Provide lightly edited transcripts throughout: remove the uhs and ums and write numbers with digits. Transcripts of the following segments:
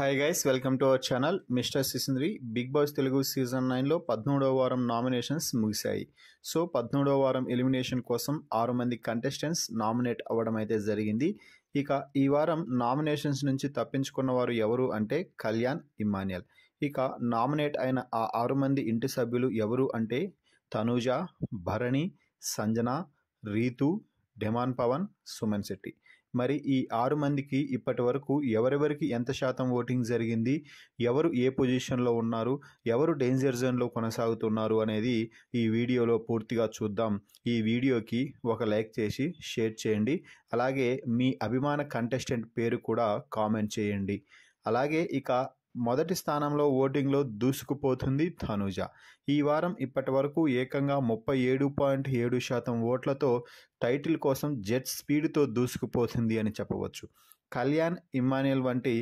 Hi guys, welcome to our channel mister Sisindri. Bigg Boss Telugu season 9లో 13వ వారం nominations ముగిశాయి. సో 13వ వారం ఎలిమినేషన్ కోసం 6 మంది కంటెస్టెంట్స్ నామినేట్ అవ్వడం అయితే జరిగింది. ఇక ఈ వారం నామినేషన్స్ నుంచి తప్పించుకున్న వారు ఎవరు అంటే కళ్యాణ్, ఇమ్మాన్యుయల్. ఇక నామినేట్ అయిన ఆ 6 మంది ఇంటి సభ్యులు ఎవరు అంటే తనూజ, భరణి, సంజన, రీతు, డెమాన్ పవన్, సుమన్ శెట్టి. మరి ఈ 6 మందికి ఇప్పటి వరకు ఎవరెవరికి ఎంత శాతం ఓటింగ్ జరిగింది, ఎవరు ఏ పొజిషన్లో ఉన్నారు, ఎవరు డేంజర్ జోన్లో కొనసాగుతున్నారు అనేది ఈ వీడియోలో పూర్తిగా చూద్దాం. ఈ వీడియోకి ఒక లైక్ చేసి షేర్ చేయండి. అలాగే మీ అభిమాన కంటెస్టెంట్ పేరు కూడా కామెంట్ చేయండి. అలాగే ఇక మొదటి స్థానంలో ఓటింగ్లో దూసుకుపోతుంది తనూజ. ఈ వారం ఇప్పటి వరకు ఏకంగా 37.7% ఓట్లతో టైటిల్ కోసం జెట్ స్పీడ్తో దూసుకుపోతుంది అని చెప్పవచ్చు. కళ్యాణ్, ఇమ్మాన్యుయల్ వంటి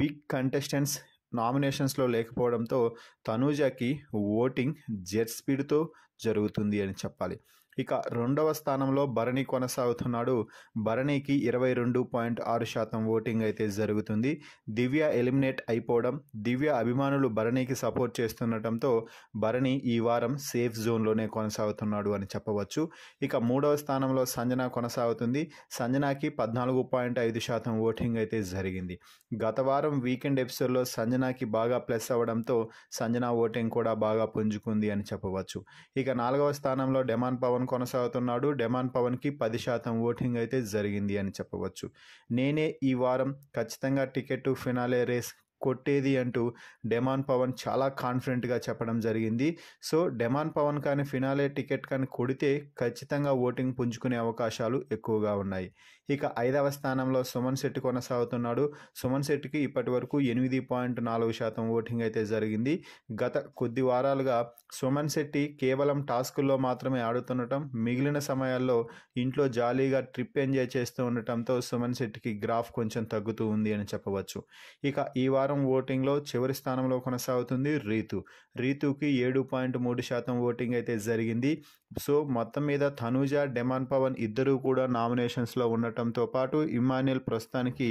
బిగ్ కంటెస్టెంట్స్ నామినేషన్స్లో లేకపోవడంతో తనూజకి ఓటింగ్ జెట్ స్పీడ్తో జరుగుతుంది అని చెప్పాలి. ఇక రెండవ స్థానంలో భరణి కొనసాగుతున్నాడు. భరణికి 22.6% ఓటింగ్ అయితే జరుగుతుంది. దివ్య ఎలిమినేట్ అయిపోవడం, దివ్య అభిమానులు భరణికి సపోర్ట్ చేస్తుండటంతో భరణి ఈ వారం సేఫ్ జోన్లోనే కొనసాగుతున్నాడు అని చెప్పవచ్చు. ఇక మూడవ స్థానంలో సంజన కొనసాగుతుంది. సంజనాకి 14.5% ఓటింగ్ అయితే జరిగింది. గత వారం వీకెండ్ ఎపిసోడ్లో సంజనాకి బాగా ప్లస్ అవ్వడంతో సంజన ఓటింగ్ కూడా బాగా పుంజుకుంది అని చెప్పవచ్చు. ఇక నాలుగవ స్థానంలో డెమాన్ పవన్ కొనసాగుతున్నాడు. డెమాన్ పవన్కి 10% ఓటింగ్ అయితే జరిగింది అని చెప్పవచ్చు. నేనే ఈ వారం ఖచ్చితంగా టికెట్ ఫినాలే రేస్ కొట్టేది అంటూ డెమాన్ పవన్ చాలా కాన్ఫిడెంట్గా చెప్పడం జరిగింది. సో డెమాన్ పవన్ కానీ ఫినాలే టికెట్ కానీ కొడితే ఖచ్చితంగా ఓటింగ్ పుంజుకునే అవకాశాలు ఎక్కువగా ఉన్నాయి. ఇక ఐదవ స్థానంలో సుమన్ శెట్టి కొనసాగుతున్నాడు. సుమన్ శెట్టికి ఇప్పటి వరకు 8.4% ఓటింగ్ అయితే జరిగింది. గత కొద్ది వారాలుగా సుమన్ శెట్టి కేవలం టాస్కుల్లో మాత్రమే ఆడుతుండటం, మిగిలిన సమయాల్లో ఇంట్లో జాలీగా ట్రిప్ ఎంజాయ్ చేస్తూ ఉండటంతో సుమన్ శెట్టికి గ్రాఫ్ కొంచెం తగ్గుతూ ఉంది అని చెప్పవచ్చు. ఇక ఈ వారం ఓటింగ్లో చివరి స్థానంలో కొనసాగుతుంది రీతుకి 7.3% ఓటింగ్ అయితే జరిగింది. సో మొత్తం మీద తనూజ, డెమాన్ పవన్ ఇద్దరూ కూడా నామినేషన్స్లో ఉండటంతో పాటు ఇమ్మాన్యుయల్ ప్రస్తుతానికి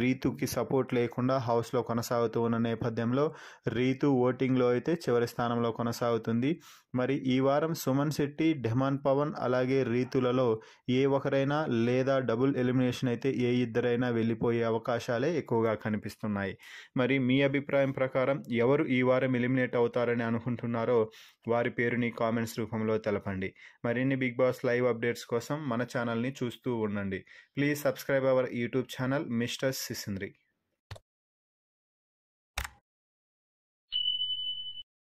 రీతుకి సపోర్ట్ లేకుండా హౌస్లో కొనసాగుతూ ఉన్న నేపథ్యంలో రీతు ఓటింగ్లో అయితే చివరి స్థానంలో కొనసాగుతుంది. మరి ఈ వారం సుమన్ శెట్టి, డెమాన్ పవన్ అలాగే రీతులలో ఏ ఒకరైనా లేదా డబుల్ ఎలిమినేషన్ అయితే ఏ ఇద్దరైనా వెళ్ళిపోయే అవకాశాలే ఎక్కువగా కనిపిస్తున్నాయి. మరి మీ అభిప్రాయం ప్రకారం ఎవరు ఈ వారం ఎలిమినేట్ అవుతారని అనుకుంటున్నారో వారి పేరుని కామెంట్స్ రూపంలో తెలపండి. మరిన్ని బిగ్ బాస్ లైవ్ అప్డేట్స్ కోసం మన ఛానల్ని చూస్తూ ఉండండి. Please subscribe our YouTube channel mister సిసింద్రి.